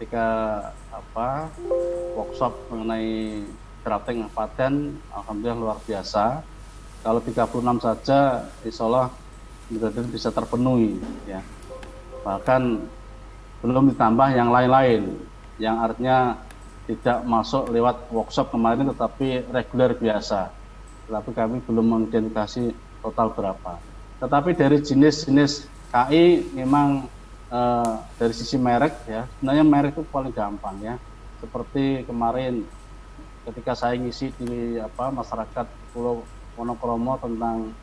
ketika workshop mengenai drafting paten, alhamdulillah luar biasa. Kalau 36 saja, insya Allah benar-benar bisa terpenuhi, ya. Bahkan belum ditambah yang lain-lain, yang artinya tidak masuk lewat workshop kemarin, tetapi reguler biasa. Tetapi kami belum mengidentifikasi total berapa. Tetapi dari jenis-jenis KI memang dari sisi merek, ya, sebenarnya merek itu paling gampang, ya. Seperti kemarin ketika saya ngisi di masyarakat Pulau Wonokromo tentang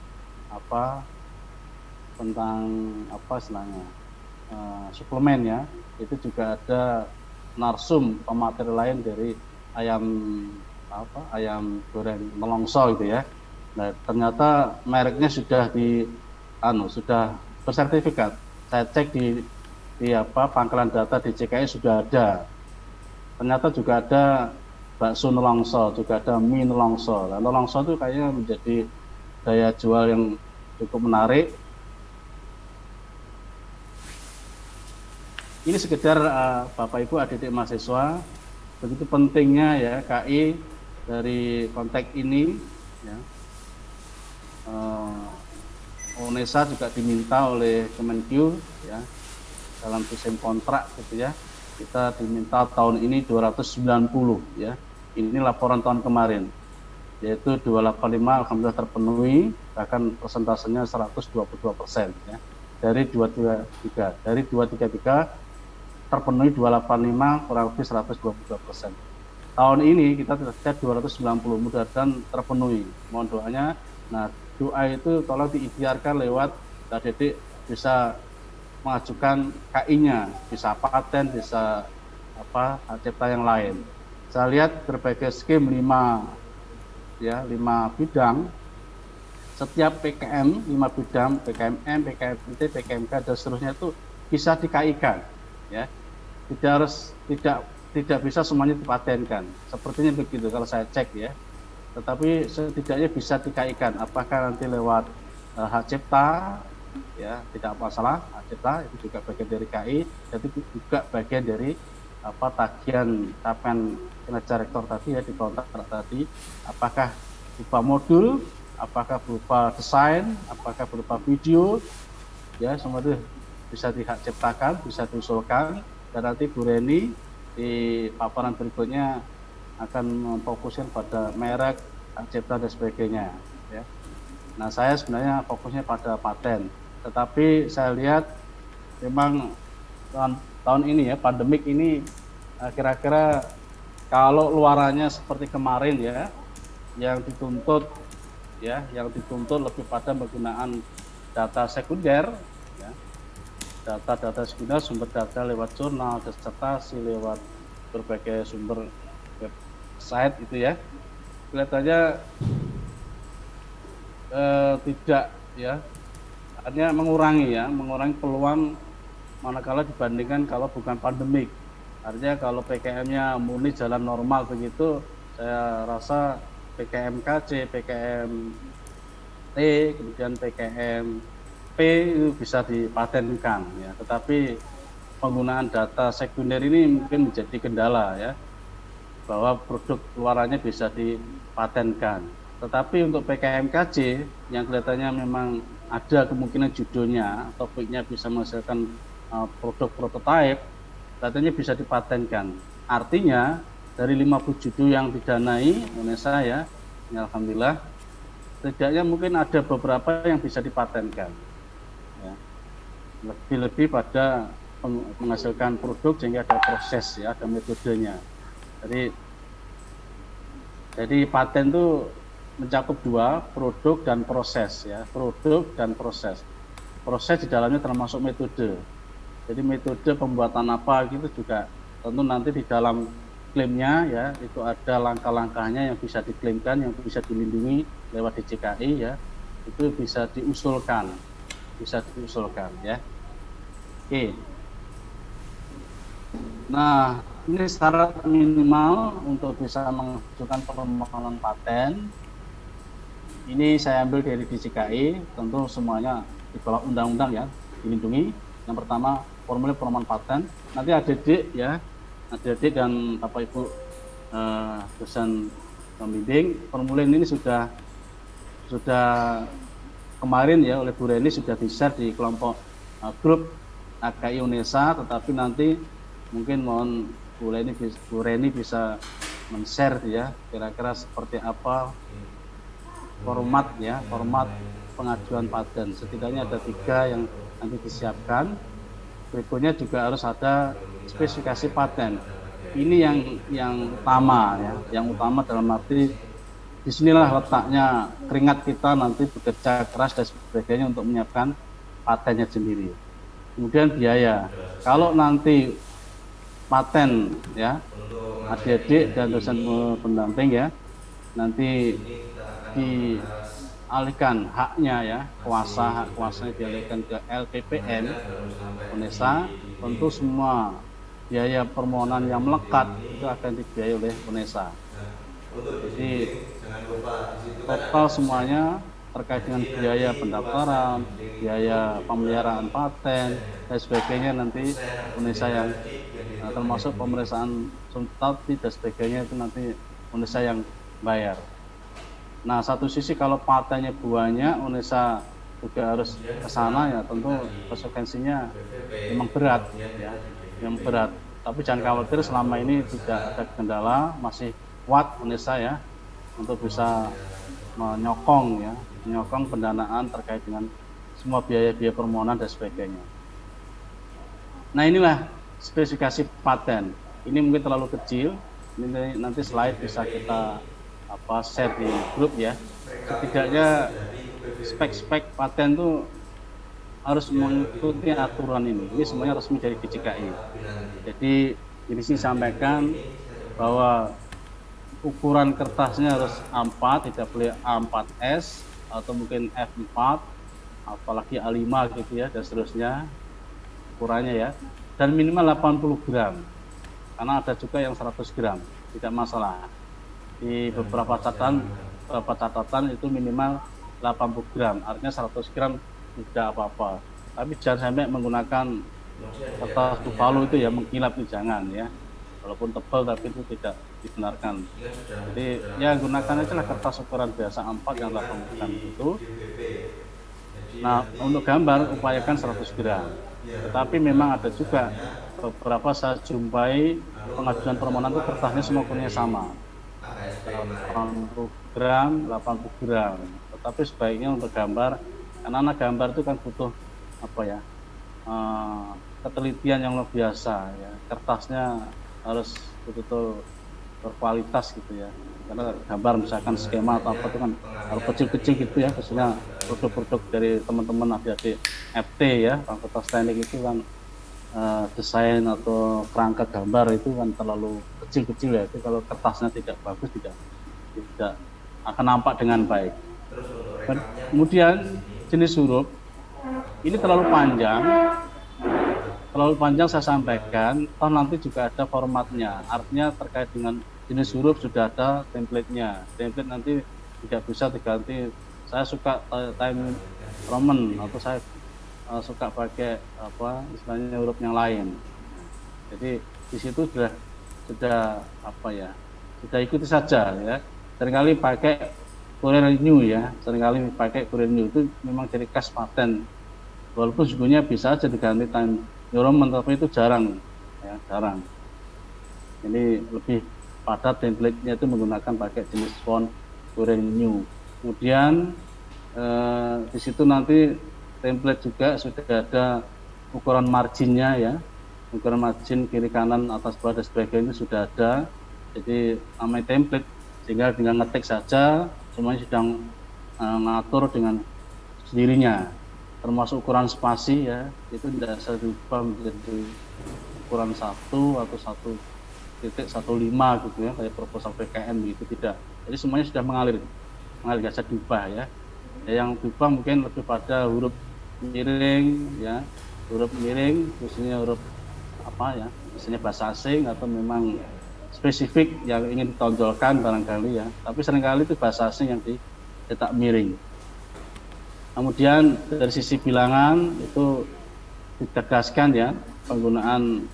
istilahnya suplemen, ya, itu juga ada narsum pemateri lain dari ayam goreng melongso gitu, ya. Nah, ternyata mereknya sudah sudah bersertifikat. Saya cek di pangkalan data di CKI sudah ada. Ternyata juga ada bakso nelongso, juga ada mie nelongso. Nah, nelongso itu kayaknya menjadi daya jual yang cukup menarik. Ini sekedar Bapak Ibu adik-adik mahasiswa, begitu pentingnya, ya, KI dari konteks ini, ya. UNESA juga diminta oleh Kemenkyu, ya, dalam desain kontrak gitu, ya. Kita diminta tahun ini 290, ya. Ini laporan tahun kemarin, yaitu 285 alhamdulillah terpenuhi, bahkan persentasenya 122%, ya. Dari 233 terpenuhi 285, kurang lebih 122%. Tahun ini kita target 290, mudah-mudahan terpenuhi. Mohon doanya. Nah, doa itu tolong diikhtiarkan lewat Mbak Dedik bisa mengajukan KI-nya, bisa paten, bisa hak cipta yang lain. Saya lihat berbagai skim 5 bidang. Setiap PKM 5 bidang, PKMM, PKMT, PKMK dan seterusnya itu bisa di-KI-kan, ya. Tidak bisa semuanya dipatenkan. Sepertinya begitu kalau saya cek, ya. Tetapi setidaknya bisa di-KI-kan. Apakah nanti lewat hak cipta, ya, tidak masalah. Hak cipta itu juga bagian dari KI, jadi juga bagian dari tagihan capaian kinerja rektor tadi, ya, di kontrak tadi. Apakah berupa modul, apakah berupa desain, apakah berupa video, ya, semua itu bisa dihak ciptakan, bisa diusulkan, dan nanti Bu Reni di paparan berikutnya akan memfokuskan pada merek, hak cipta dan sebagainya, ya. Nah, saya sebenarnya fokusnya pada paten, tetapi saya lihat memang tahun ini, ya, pandemik ini, kira-kira kalau luarannya seperti kemarin, ya, yang dituntut lebih pada penggunaan data sekunder, ya, data sekunder, sumber data lewat jurnal, disertasi, lewat berbagai sumber website itu, ya, kelihatannya tidak, ya, artinya mengurangi peluang manakala dibandingkan kalau bukan pandemik. Artinya kalau PKM-nya murni jalan normal begitu, saya rasa PKMKC, PKMT, kemudian PKMP itu bisa dipatenkan, ya. Tetapi penggunaan data sekunder ini mungkin menjadi kendala, ya, bahwa produk luarannya bisa dipatenkan. Tetapi untuk PKMKC yang kelihatannya memang ada kemungkinan judulnya, topiknya bisa menghasilkan produk prototipe, katanya bisa dipatenkan. Artinya dari 50 judul yang didanai UNESA, ya, alhamdulillah, setidaknya mungkin ada beberapa yang bisa dipatenkan, ya. Lebih-lebih pada menghasilkan produk sehingga ada proses, ya, ada metodenya. Jadi paten itu mencakup dua, produk dan proses, ya. Produk dan proses. Proses di dalamnya termasuk metode. Jadi metode pembuatan apa gitu juga tentu nanti di dalam klaimnya, ya, itu ada langkah-langkahnya yang bisa diklaimkan, yang bisa dilindungi lewat DJKI, ya. Itu bisa diusulkan, ya. Oke. Nah, ini syarat minimal untuk bisa mengajukan permohonan paten. Ini saya ambil dari DJKI, tentu semuanya di bawah undang-undang, ya, dilindungi. Yang pertama, formulir permohonan paten. Nanti adik-adik, ya, adik-adik dan Bapak Ibu dosen pembimbing, formulir ini sudah kemarin ya oleh Bu Reni sudah di-share di kelompok grup AKI UNESA, tetapi nanti mungkin mohon Bu Reni bisa men-share ya kira-kira seperti apa format pengajuan paten. Setidaknya ada 3 yang nanti disiapkan. Berikutnya juga harus ada spesifikasi paten. Ini yang utama ya, yang utama dalam arti disinilah letaknya keringat kita nanti bekerja keras dan sebagainya untuk menyiapkan patennya sendiri. Kemudian biaya. Kalau nanti paten ya, adik-adik dan dosen pendamping ya, nanti dialihkan haknya ya, hak kuasanya dialihkan ke LPPN UNESA, tentu semua biaya permohonan yang melekat itu akan dibiayai oleh UNESA. Jadi total semuanya terkait dengan biaya pendaftaran, biaya pemeliharaan paten dan sebagainya nanti UNESA yang termasuk pemeriksaan substansi dan sebagainya itu nanti UNESA yang bayar. Nah, satu sisi kalau patennya banyak, UNESA juga harus ke sana ya, tentu konsekuensinya memang berat ya, yang berat. Tapi jangan khawatir, selama ini tidak ada kendala, masih kuat UNESA ya untuk bisa menyokong pendanaan terkait dengan semua biaya-biaya permohonan dan sebagainya. Nah, inilah spesifikasi paten. Ini mungkin terlalu kecil. Ini nanti slide bisa kita share di grup ya. Setidaknya spek-spek paten itu harus mengikuti aturan ini. Ini semuanya resmi dari DJKI. Jadi ini sih sampaikan bahwa ukuran kertasnya harus A4, tidak boleh A4S atau mungkin F4, apalagi A5 gitu ya, dan seterusnya ukurannya ya. Dan minimal 80 gram, karena ada juga yang 100 gram, tidak masalah. Di beberapa catatan itu minimal 80 gram, artinya 100 gram tidak apa-apa. Tapi jangan sampai menggunakan kertas buffalo itu ya, mengkilap itu jangan ya. Walaupun tebal tapi itu tidak dibenarkan. Jadi ya gunakan aja lah kertas ukuran biasa A4 yang 80 gram itu. Nah, untuk gambar upayakan 100 gram. Tetapi memang ada juga beberapa saya jumpai pengajuan permohonan itu kertasnya semua ukurannya sama. 80 gram. Tetapi sebaiknya untuk gambar, karena gambar itu kan butuh ketelitian yang luar biasa ya. Kertasnya harus betul-betul berkualitas gitu ya. Karena gambar misalkan skema atau apa itu kan harus kecil-kecil gitu ya. Khususnya produk-produk dari teman-teman adik-adik FT ya, Fakultas Teknik itu kan desain atau kerangka gambar itu kan terlalu kecil-kecil ya. Itu kalau kertasnya tidak bagus tidak akan nampak dengan baik. Kemudian jenis huruf ini terlalu panjang saya sampaikan, toh nanti juga ada formatnya, artinya terkait dengan jenis huruf sudah ada template-nya. Template nanti tidak bisa diganti, saya suka time Roman atau saya suka pakai istilahnya huruf yang lain. Jadi di situ sudah ikuti saja ya. Seringkali pakai Korean New ya, itu memang ciri khas paten. Walaupun sebetulnya bisa aja diganti time Roman, tapi itu jarang. Ini lebih pada template-nya itu menggunakan pakai jenis font Korean New. Kemudian di situ nanti template juga sudah ada ukuran marginnya ya, ukuran margin kiri kanan atas bawah dan sebagainya sudah ada. Jadi namanya template, sehingga dengan ngetik saja semuanya sedang mengatur dengan sendirinya, termasuk ukuran spasi ya, itu tidak bisa diubah menjadi ukuran 1 atau 1.15 gitu ya, kayak proposal PKN begitu, tidak. Jadi semuanya sudah mengalir nggak bisa diubah ya. Yang diubah mungkin lebih pada huruf miring ya, khususnya huruf misalnya bahasa asing atau memang spesifik yang ingin ditonjolkan barangkali ya, tapi seringkali itu bahasa asing yang dicetak miring. Kemudian dari sisi bilangan itu ditegaskan ya, penggunaan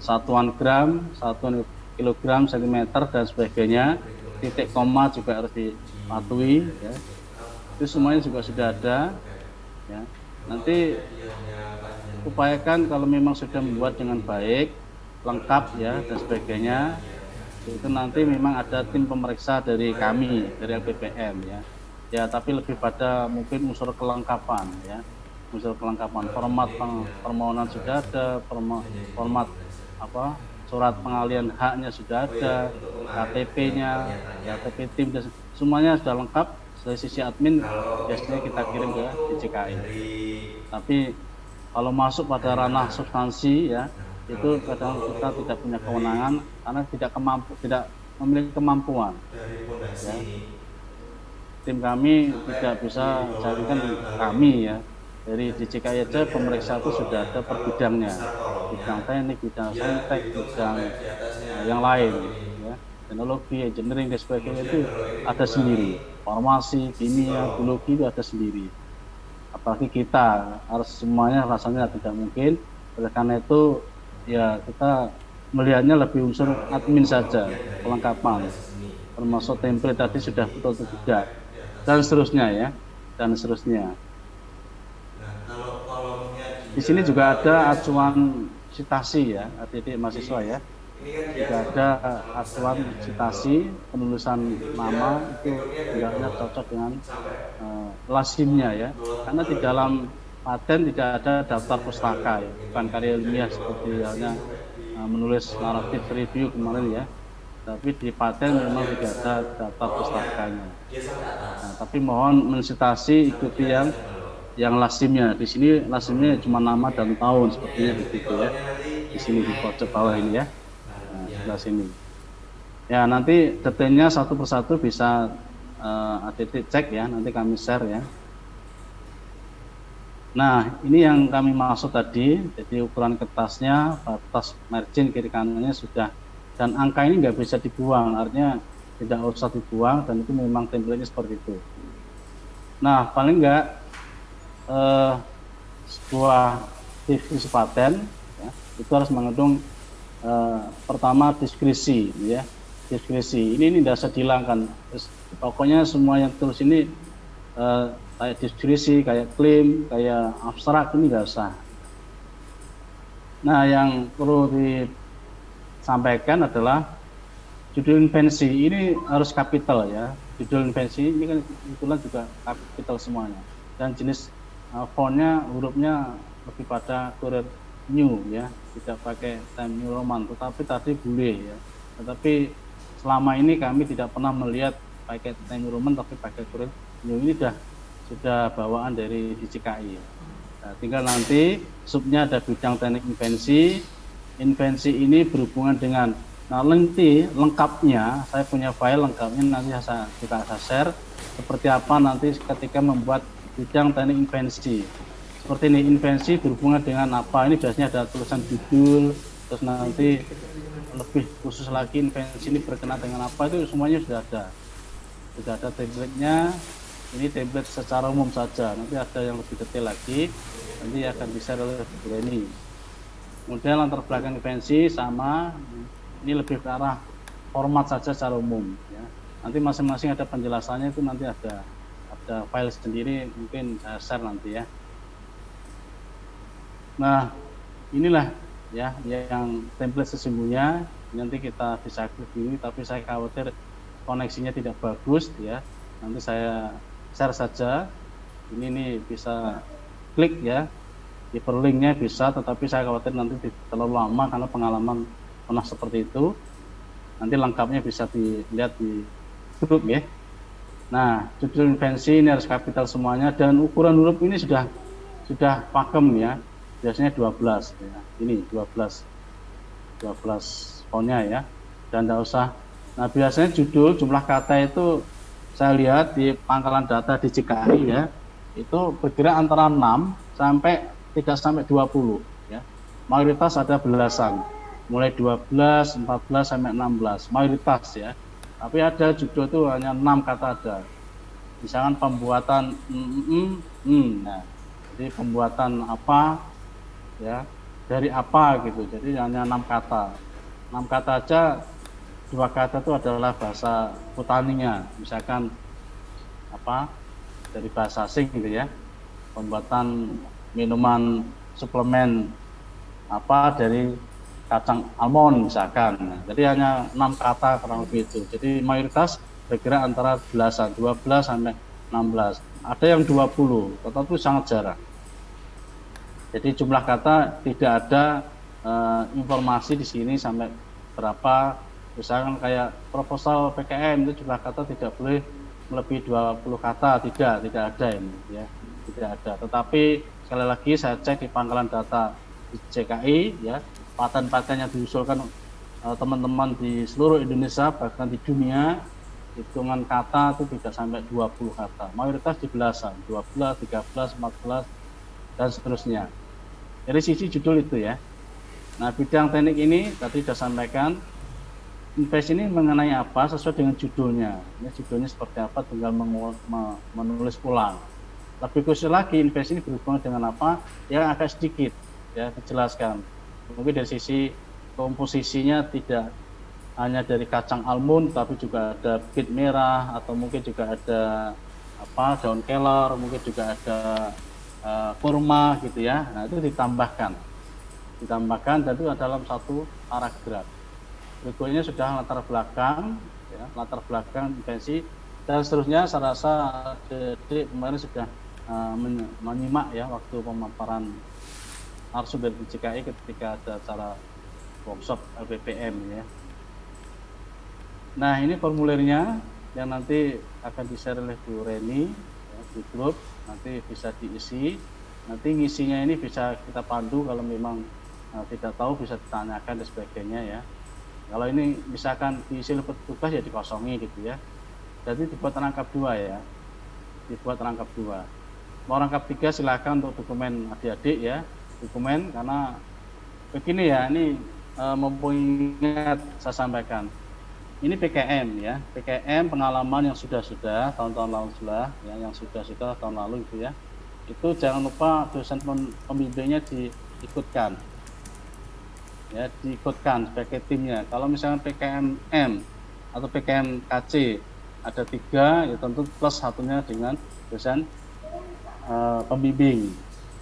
satuan gram, satuan kilogram, sentimeter dan sebagainya, titik koma juga harus dipatuhi ya. Itu semuanya juga sudah ada ya. Nanti upayakan kalau memang sudah membuat dengan baik, lengkap ya dan sebagainya, itu nanti memang ada tim pemeriksa dari kami, dari LPPM ya. Ya, tapi lebih pada mungkin unsur kelengkapan ya. Unsur kelengkapan, format permohonan sudah ada, format apa? Surat pengalian haknya sudah ada, KTP-nya, KTP tim dan semuanya sudah lengkap. Dari sisi admin biasanya kita kirim ke DJKI. Tapi kalau masuk pada ranah substansi ya, itu kadang kita tidak punya kewenangan karena tidak memiliki kemampuan. Ya. Tim kami tidak bisa carikan kami ya. Dari DJKI aja pemeriksa itu sudah ada per bidangnya, bidang teknik, bidang saintek, bidang yang lain, ya. Teknologi, engineering dan sebagainya itu ada sendiri. Farmasi, kimia, biologi itu ada sendiri. Apalagi kita harus semuanya rasanya tidak mungkin. Oleh karena itu ya kita melihatnya lebih unsur admin saja, kelengkapan, termasuk template tadi sudah betul tidak, dan seterusnya ya, dan seterusnya. Di sini juga ada acuan citasi ya, adik-adik mahasiswa ya. Juga ada acuan citasi penulisan nama itu hendaknya cocok dengan lazimnya ya. Karena di dalam paten tidak ada daftar pustaka ya, bukan karya ilmiah seperti halnya menulis naratif review kemarin ya. Tapi di paten memang tidak ada daftar pustakanya. Nah, tapi mohon mensitasi ikuti yang lazimnya. Di sini lazimnya cuma nama dan tahun sepertinya begitu ya. Di sini di pojok bawah ini ya. Nah, sebelah sini. Ya, nanti detailnya satu persatu bisa adik-adik cek ya, nanti kami share ya. Nah, ini yang kami maksud tadi, jadi ukuran kertasnya, batas margin kiri kanannya sudah, dan angka ini nggak bisa dibuang, artinya tidak usah dibuang, dan itu memang template-nya seperti itu. Nah, paling nggak sebuah deskripsi paten, ya, itu harus mengandung pertama deskripsi, ya, deskripsi. Ini tidak usah dihilangkan. Pokoknya semua yang terus ini kayak deskripsi, kayak klaim, kayak abstrak ini nggak usah. Nah, yang perlu disampaikan adalah judul invensi ini harus kapital ya. Judul invensi ini kan kebetulan juga kapital semuanya. Dan jenis fontnya, hurufnya lebih pada Courier New ya, tidak pakai Time New Roman. Tetapi tadi boleh ya. Tetapi selama ini kami tidak pernah melihat pakai Time New Roman, tapi pakai Courier New. Ini sudah bawaan dari DJKI. Nah, tinggal nanti subnya ada bidang teknik invensi. Invensi ini berhubungan dengan nanti lengkapnya, saya punya file lengkapnya nanti saya share seperti apa nanti ketika membuat bidang teknik invensi. Seperti ini, invensi berhubungan dengan apa? Ini biasanya ada tulisan judul, terus nanti lebih khusus lagi invensi ini berkenaan dengan apa, itu semuanya sudah ada template-nya. Ini template secara umum saja, nanti ada yang lebih detail lagi, nanti akan bisa oleh Bu Reni. Kemudian latar belakang invensi sama, ini lebih ke arah format saja secara umum. Ya. Nanti masing-masing ada penjelasannya, itu nanti ada file sendiri, mungkin saya share nanti ya. Nah, inilah ya yang template sesungguhnya, nanti kita bisa klik ini, tapi saya khawatir koneksinya tidak bagus ya. Nanti saya share saja. Ini bisa klik ya, hyperlinknya bisa, tetapi saya khawatir nanti terlalu lama karena pengalaman pernah seperti itu. Nanti lengkapnya bisa dilihat di grup ya. Nah, judul invensi ini harus kapital semuanya, dan ukuran huruf ini sudah pakem ya. Biasanya 12 ya. Ini 12 fontnya ya. Dan tidak usah. Nah, biasanya jumlah kata itu saya lihat di pangkalan data di DJKI ya, itu bergerak antara 6 sampai 3 sampai 20 ya. Mayoritas ada belasan. Mulai 12, 14 sampai 16 mayoritas ya. Tapi ada judul itu hanya 6 kata ada. Misalkan pembuatan nah, jadi pembuatan apa ya, dari apa gitu. Jadi hanya 6 kata. 6 kata aja, 2 kata itu adalah bahasa botaninya. Misalkan apa dari bahasa asing gitu ya. Pembuatan minuman suplemen apa dari kacang almond misalkan. Nah, jadi hanya 6 kata kurang lebih itu. Jadi mayoritas bergerak antara belasan, 12 sampai 16. Ada yang 20, tetapi sangat jarang. Jadi jumlah kata tidak ada informasi di sini sampai berapa. Misalkan kayak proposal PKM itu jumlah kata tidak boleh melebihi 20 kata, tidak ada ini ya. Tidak ada. Tetapi sekali lagi saya cek di pangkalan data di JKI ya, paten-paten yang diusulkan teman-teman di seluruh Indonesia bahkan di dunia, hitungan kata itu tidak sampai 20 kata. Mayoritas di belasan, 12, 13, 14 dan seterusnya. Dari sisi judul itu ya. Nah, bidang teknik ini tadi sudah sampaikan. Invest ini mengenai apa sesuai dengan judulnya. Ini judulnya seperti apa, tinggal menulis ulang. Lebih khusus lagi, invest ini berhubungan dengan apa? Yang agak sedikit ya dijelaskan. Mungkin dari sisi komposisinya tidak hanya dari kacang almond, tapi juga ada bit merah atau mungkin juga ada daun kelor, mungkin juga ada kurma gitu ya. Nah, itu ditambahkan dan itu dalam satu paragraf. Berikutnya sudah latar belakang intensi dan seterusnya. Saya rasa Dede kemarin sudah menyimak ya waktu pemaparan narasumber di JKI ketika ada acara workshop LPPM ya. Nah, ini formulirnya yang nanti akan di-share oleh Bu Reni ya, di grup, nanti bisa diisi. Nanti ngisinya ini bisa kita pandu, kalau memang tidak tahu bisa ditanyakan dan sebagainya ya. Kalau ini misalkan diisi oleh petugas ya dikosongi gitu ya. Jadi dibuat rangkap 2 ya. Mau rangkap 3 silakan untuk dokumen adik-adik ya. Dokumen, karena begini ya, ini mumpung ingat saya sampaikan. Ini PKM ya. PKM pengalaman yang sudah tahun-tahun lalu sudah ya, yang sudah tahun lalu gitu ya. Itu jangan lupa dosen pembimbingnya diikutkan. Ya, diikutkan sebagai timnya. Kalau misalnya PKM atau PKM KC ada 3, ya tentu plus satunya dengan dosen pembimbing.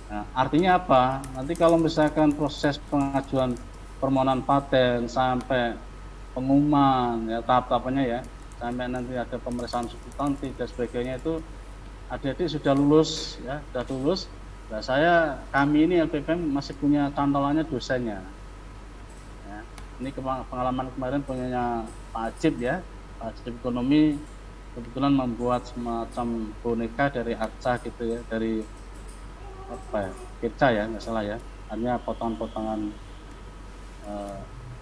Nah, artinya apa? Nanti kalau misalkan proses pengajuan permohonan paten sampai pengumuman ya, tahap-tahapannya ya, sampai nanti ada pemeriksaan substantif dan sebagainya, itu adik-adik sudah lulus ya, sudah lulus. Nah, kami ini LPPM masih punya cantolannya dosennya. Ini pengalaman kemarin punyanya Pak Ajib ya, Pak Ajib Ekonomi kebetulan membuat semacam boneka dari arca gitu ya, dari perca ya, nggak salah ya, hanya potongan-potongan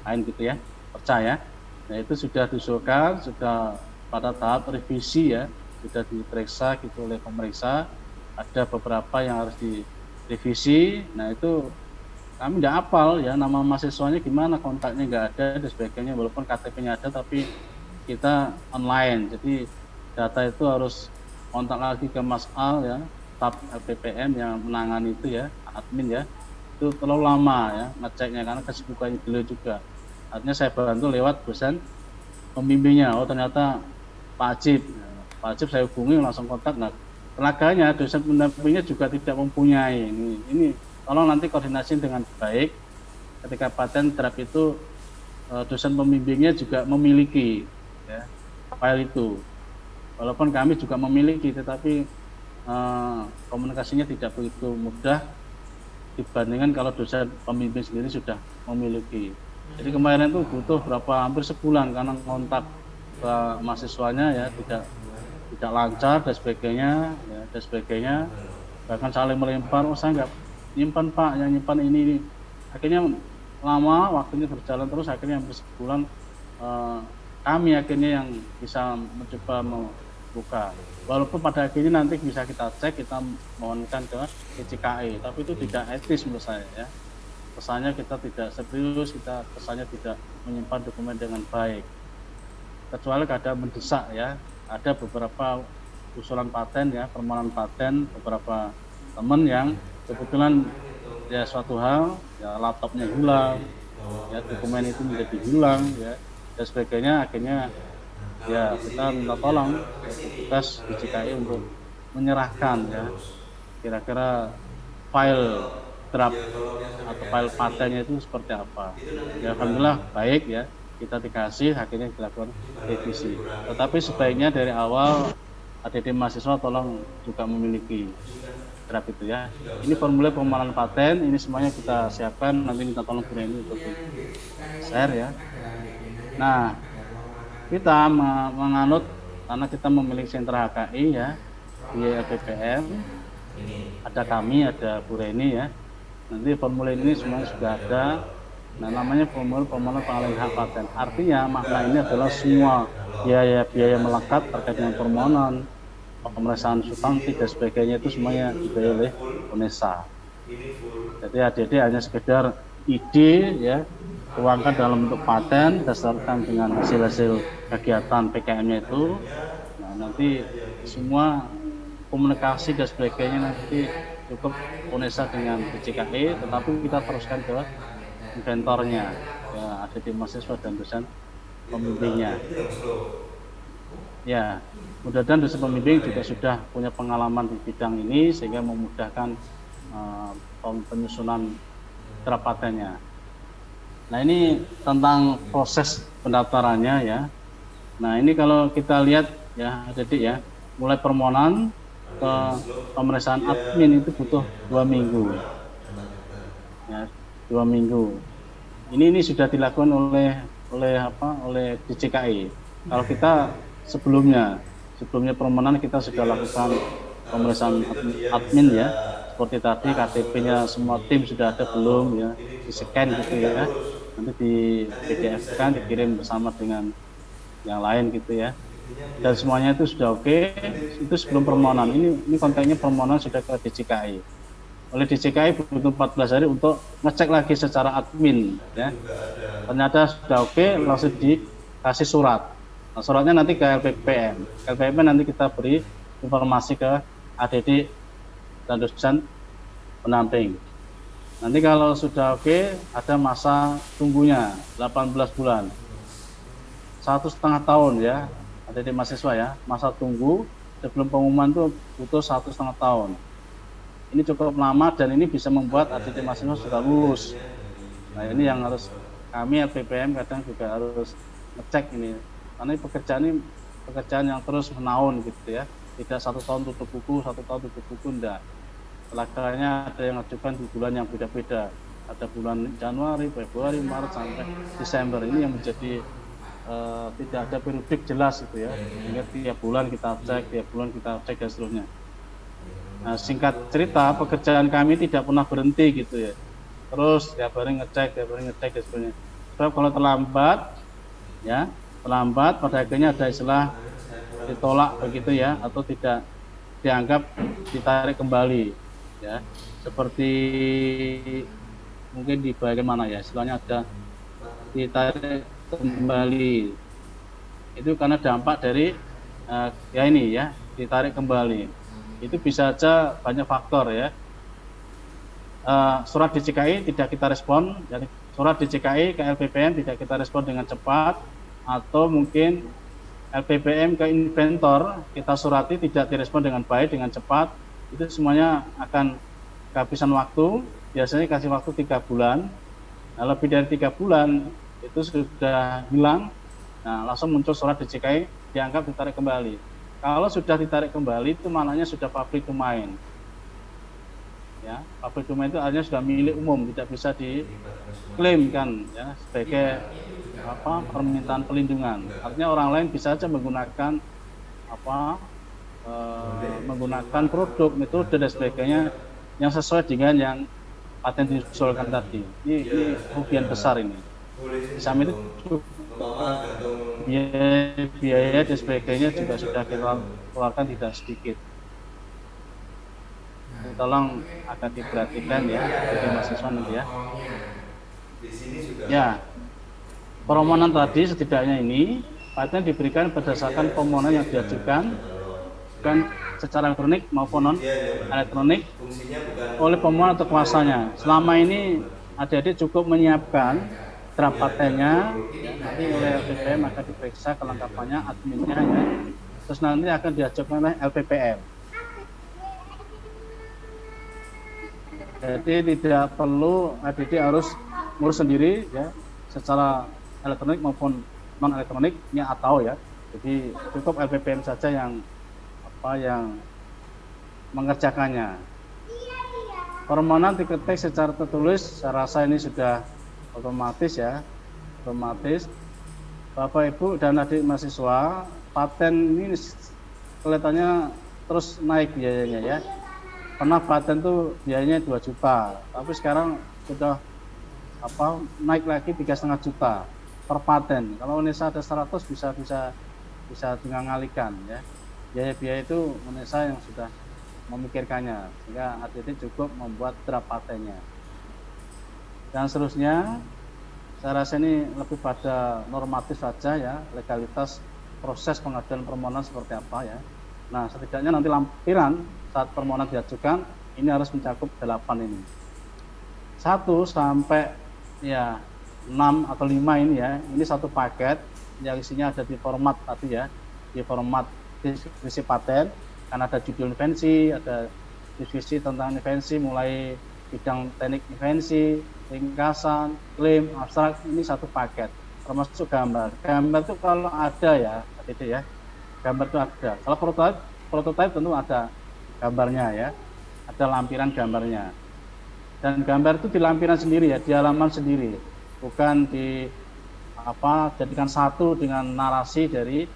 kain gitu ya, perca ya. Nah, itu sudah diusulkan, sudah pada tahap revisi ya, sudah diperiksa gitu oleh pemeriksa. Ada beberapa yang harus direvisi. Nah, itu kami tidak hafal ya nama mahasiswanya gimana, kontaknya nggak ada dan sebagainya, walaupun KTP-nya ada tapi kita online, jadi data itu harus kontak lagi ke Mas Al ya, staf LPPM yang menangani itu ya, admin ya, itu terlalu lama ya ngeceknya karena kesibukannya beliau juga. Artinya saya bantu lewat dosen pembimbingnya. Oh, ternyata Pak Ajib saya hubungi langsung kontak. Nah, tenaganya dosen pendampingnya juga tidak mempunyai ini. Tolong nanti koordinasi dengan baik ketika paten draft itu, dosen pembimbingnya juga memiliki ya, file itu. Walaupun kami juga memiliki, tetapi komunikasinya tidak begitu mudah dibandingkan kalau dosen pembimbing sendiri sudah memiliki. Jadi kemarin itu butuh hampir sebulan karena kontak ke mahasiswanya ya tidak lancar dan sebagainya, bahkan saling melempar, oh saya nggak nyimpan Pak, yang nyimpan ini. Akhirnya lama, waktunya berjalan terus, akhirnya hampir sebulan kami akhirnya yang bisa mencoba membuka. Walaupun pada akhirnya nanti bisa kita cek, kita mohonkan ke JKI, tapi itu tidak etis menurut saya ya. Kesannya kita tidak serius, kesannya tidak menyimpan dokumen dengan baik. Kecuali keadaan mendesak ya. Ada beberapa usulan paten ya, permohonan paten, beberapa teman yang kebetulan ya suatu hal, ya laptopnya hilang, ya dokumen itu menjadi hilang, ya dan sebagainya, akhirnya ya kita minta tolong ke petugas DJKI untuk menyerahkan ya kira-kira file draft atau file patennya itu seperti apa. Ya alhamdulillah baik ya, kita dikasih, akhirnya dilakukan revisi. Tetapi sebaiknya dari awal adik-adik mahasiswa tolong juga memiliki draft itu ya. Ini formulir pemahaman paten, ini semuanya kita siapkan, nanti minta tolong Bu Reni untuk di share ya. Nah, kita menganut karena kita memiliki sentra HKI ya di LPPM, ada kami, ada Bu Reni ya. Nanti formulir ini semuanya sudah ada. Nah, namanya formulir pengalihan hak paten. Artinya makna ini adalah semua biaya melekat terkait dengan permohonan, pemeriksaan substantif dan sebagainya itu semuanya dibayar oleh UNESA. Jadi adik-adik hanya sekedar ide ya, tuangkan dalam bentuk paten dasarkan dengan hasil-hasil kegiatan PKM-nya itu. Nah, nanti semua komunikasi dan sebagainya nanti cukup UNESA dengan DJKI, tetapi kita teruskan ke inventornya, ya ada di mahasiswa dan dosen pembimbingnya. Ya, mudah-mudahan dosen pembimbing juga sudah punya pengalaman di bidang ini sehingga memudahkan penyusunan draft patennya. Nah, ini tentang proses pendaftarannya ya. Nah, ini kalau kita lihat ya, adik ya, mulai permohonan ke pemeriksaan admin itu butuh 2 minggu. Ya, 2 minggu. Ini sudah dilakukan oleh DJKI. Kalau kita sebelumnya permohonan kita sudah lakukan pemeriksaan admin ya. Seperti tadi KTP-nya semua tim sudah ada belum ya, di-scan gitu ya. Nanti di PDF-kan dikirim bersama dengan yang lain gitu ya. Dan semuanya itu sudah oke, itu sebelum permohonan. Ini konteksnya permohonan sudah ke DJKI. Oleh DJKI butuh 14 hari untuk ngecek lagi secara admin ya. Ternyata sudah oke, langsung dikasih surat. Nah, suratnya nanti ke LPPM. LPPM nanti kita beri informasi ke ADD dan dosen pendamping. Nanti kalau sudah oke, ada masa tunggunya 18 bulan. 1,5 tahun ya. ADD mahasiswa ya, masa tunggu sebelum pengumuman itu butuh 1,5 tahun. Ini cukup lama dan ini bisa membuat ADD mahasiswa sudah lulus. Nah, ini yang harus kami LPPM kadang juga harus ngecek ini. Karena pekerjaan yang terus menaun gitu ya. Tidak 1 tahun tutup buku, 1 tahun tutup buku, enggak. Pelaksananya ada yang mengajukan di bulan yang beda-beda. Ada bulan Januari, Februari, Maret sampai Desember. Ini yang menjadi tidak ada periodik jelas gitu ya, sehingga tiap bulan kita cek dan seterusnya. Nah, singkat cerita, pekerjaan kami tidak pernah berhenti gitu ya, terus tiap hari ngecek dan sebagainya. Sebab kalau terlambat pada akhirnya ada istilah ditolak begitu ya, atau tidak dianggap ditarik kembali ya, seperti mungkin di bagian mana ya, istilahnya ada ditarik kembali itu karena dampak dari ditarik kembali itu bisa aja banyak faktor ya. Surat DJKI tidak kita respon, jadi surat DJKI ke LPPM tidak kita respon dengan cepat, atau mungkin LPPM ke inventor kita surati tidak direspon dengan baik, dengan cepat, itu semuanya akan kehabisan waktu. Biasanya kasih waktu 3 bulan. Nah, lebih dari 3 bulan itu sudah hilang, nah langsung muncul surat DJKI dianggap ditarik kembali. Kalau sudah ditarik kembali itu maknanya sudah public domain ya. Public domain itu artinya sudah milik umum, tidak bisa diklaim kan ya sebagai permintaan pelindungan. Artinya orang lain bisa saja menggunakan menggunakan produk, metode dan sebagainya yang sesuai dengan yang paten diusulkan tadi. Ini kerugian besar ini. Di samping itu biaya dan sebagainya juga sudah kita keluarkan tidak sedikit. Tolong agak diperhatikan ya, bagi mahasiswa nanti ya. Ya, permohonan tadi setidaknya ini paten diberikan berdasarkan permohonan yang diajukan secara elektronik maupun non elektronik oleh pemohon atau kuasanya. Selama ini adik-adik cukup menyiapkan draft patennya, ya, nanti oleh LPPM akan diperiksa kelengkapannya, adminnya, ya. Terus nanti akan diajukan oleh LPPM. Jadi tidak perlu adik-adik harus ngurus sendiri, ya, secara elektronik maupun non elektroniknya atau ya. Jadi cukup LPPM saja yang mengerjakannya. Permohonan diketik secara tertulis, saya rasa ini sudah otomatis ya, otomatis. Bapak Ibu dan adik mahasiswa, paten ini kelihatannya terus naik biayanya ya. Pernah paten tuh biayanya 2 juta, tapi sekarang sudah naik lagi 3,5 juta per paten. Kalau UNESA ada 100 bisa ngalikan ya. Biaya-biaya itu UNESA yang sudah memikirkannya, sehingga adik-adik cukup membuat draft patennya. Dan seterusnya, saya rasa ini lebih pada normatif saja ya, legalitas proses pengajuan permohonan seperti apa ya. Nah, setidaknya nanti lampiran saat permohonan diajukan ini harus mencakup 8 ini. 1 sampai ya 6 atau 5 ini ya, ini satu paket yang isinya ada di format tadi ya, di format diskusi paten, kan ada judul invensi, ada diskusi tentang invensi, mulai bidang teknik invensi, ringkasan, klaim, abstrak, ini satu paket, termasuk gambar. Gambar itu kalau ada ya, ya, gambar itu ada. Kalau prototipe tentu ada gambarnya ya, ada lampiran gambarnya. Dan gambar itu di lampiran sendiri ya, di halaman sendiri, bukan jadikan satu dengan narasi dari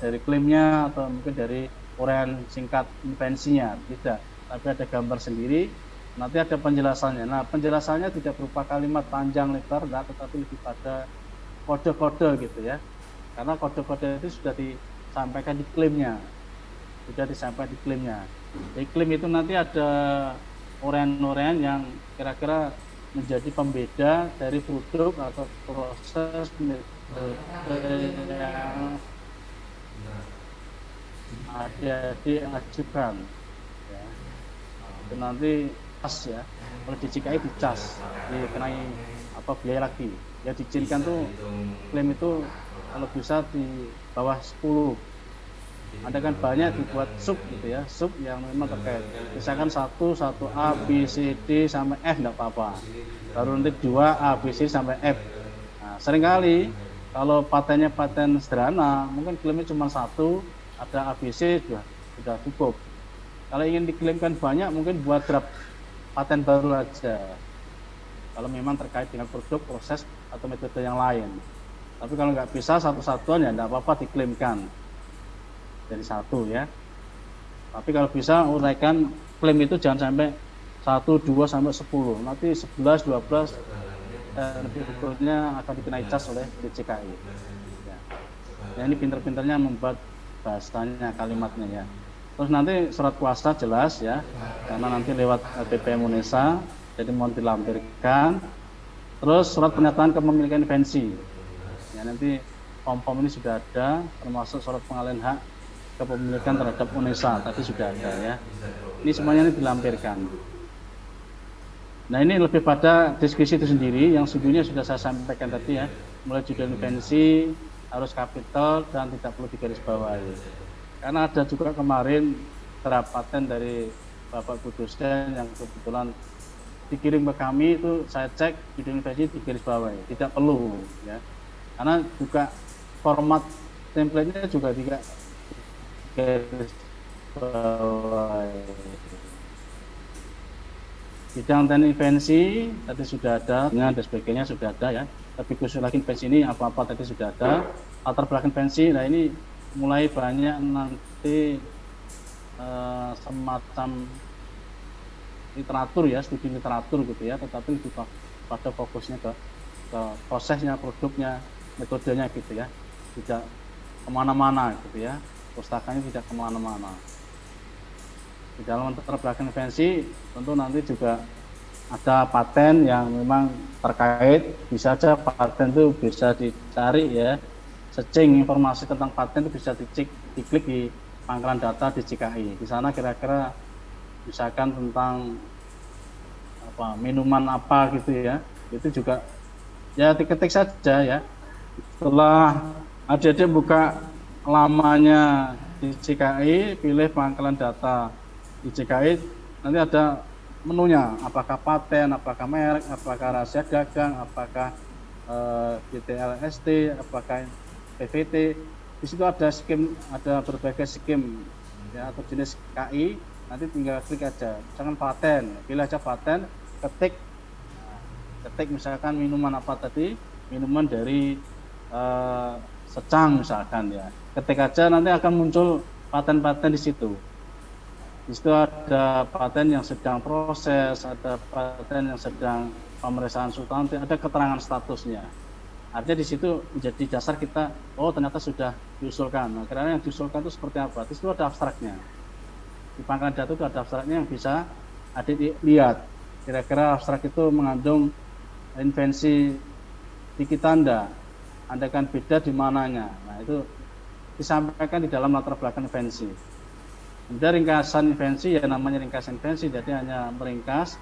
dari klaimnya atau mungkin dari uraian singkat invensinya, tidak, tapi ada gambar sendiri, nanti ada penjelasannya. Nah, penjelasannya tidak berupa kalimat panjang lebar, tetapi lebih pada kode-kode gitu ya, karena kode-kode itu sudah disampaikan di klaimnya, Di klaim itu nanti ada uraian-uraian yang kira-kira menjadi pembeda dari produk atau proses yang adik-adik ajukan ya. Itu nanti cas ya, kalau di CKI dicas, dikenai biaya lagi ya, diizinkan tuh klaim itu kalau bisa di bawah 10. Ada kan banyak dibuat sub gitu ya, sub yang memang terkait, misalkan 1A B C D sampai F enggak apa-apa, baru nanti 2A B C sampai F. Nah, seringkali kalau patennya paten sederhana, mungkin klaimnya cuma 1, ada ABC sudah cukup. Kalau ingin diklaimkan banyak, mungkin buat draft paten baru aja. Kalau memang terkait dengan produk, proses, atau metode yang lain. Tapi kalau nggak bisa satu-satuan ya nggak apa-apa diklaimkan dari 1 ya. Tapi kalau bisa uraikan klaim itu jangan sampai 1, 2 sampai 10. Nanti 11, 12 lebih berikutnya akan dikenai cas oleh DJKI. Ya. Ya, ini pinter-pinternya membuat bahasanya, kalimatnya ya. Terus nanti surat kuasa jelas ya, karena nanti lewat LPPM UNESA, jadi mohon dilampirkan. Terus surat pernyataan kepemilikan invensi. Ya, nanti form-form ini sudah ada, termasuk surat pengalihan hak kepemilikan terhadap UNESA tadi sudah ada ya. Ini semuanya ini dilampirkan. Nah, ini lebih pada diskusi itu sendiri yang sejujurnya sudah saya sampaikan tadi ya, mulai judul invensi, harus kapital dan tidak perlu digarisbawahi. Karena ada juga kemarin draft paten dari Bapak Ibu dosen yang kebetulan dikirim ke kami, itu saya cek judul invensi digarisbawahi, tidak perlu ya. Karena juga format template-nya juga tidak digarisbawahi. Bidang teknik invensi tadi sudah ada, dengan dan sebagainya sudah ada ya. Tapi khusus lagi invensi ini apa-apa tadi sudah ada. Latar belakang invensi, nah ini mulai banyak nanti semacam literatur ya, studi literatur gitu ya. Tetapi lebih pada fokusnya ke prosesnya, produknya, metodenya gitu ya. Tidak kemana-mana gitu ya. Pustakanya tidak kemana-mana. Di dalam latar belakang invensi tentu nanti juga ada paten yang memang terkait, bisa saja paten itu bisa dicari ya, searching informasi tentang paten itu bisa diklik di pangkalan data di JKI. Di sana kira-kira misalkan tentang apa minuman apa gitu ya, itu juga ya diketik saja ya. Setelah adik-adik buka lamanya di JKI, pilih pangkalan data di JKI, nanti ada menunya, apakah paten, apakah merek, apakah rahasia dagang, apakah BTLST, apakah PVT. Di situ ada skim, ada berbagai skim ya, atau jenis KI. Nanti tinggal klik aja, misalkan paten, pilih aja paten, ketik misalkan minuman apa tadi, minuman dari secang misalkan ya. Ketik aja, nanti akan muncul paten-paten di situ. Di situ ada paten yang sedang proses, ada paten yang sedang pemeriksaan substansi, ada keterangan statusnya. Artinya di situ menjadi dasar kita, oh ternyata sudah diusulkan. Nah, karena yang diusulkan itu seperti apa? Di situ ada abstraknya. Di pangkalan data itu ada abstraknya yang bisa adik lihat. Kira-kira abstrak itu mengandung invensi dikit tanda, kan beda di mananya. Nah, itu disampaikan di dalam latar belakang invensi. Kemudian ringkasan invensi ya namanya ringkasan invensi, jadi hanya meringkas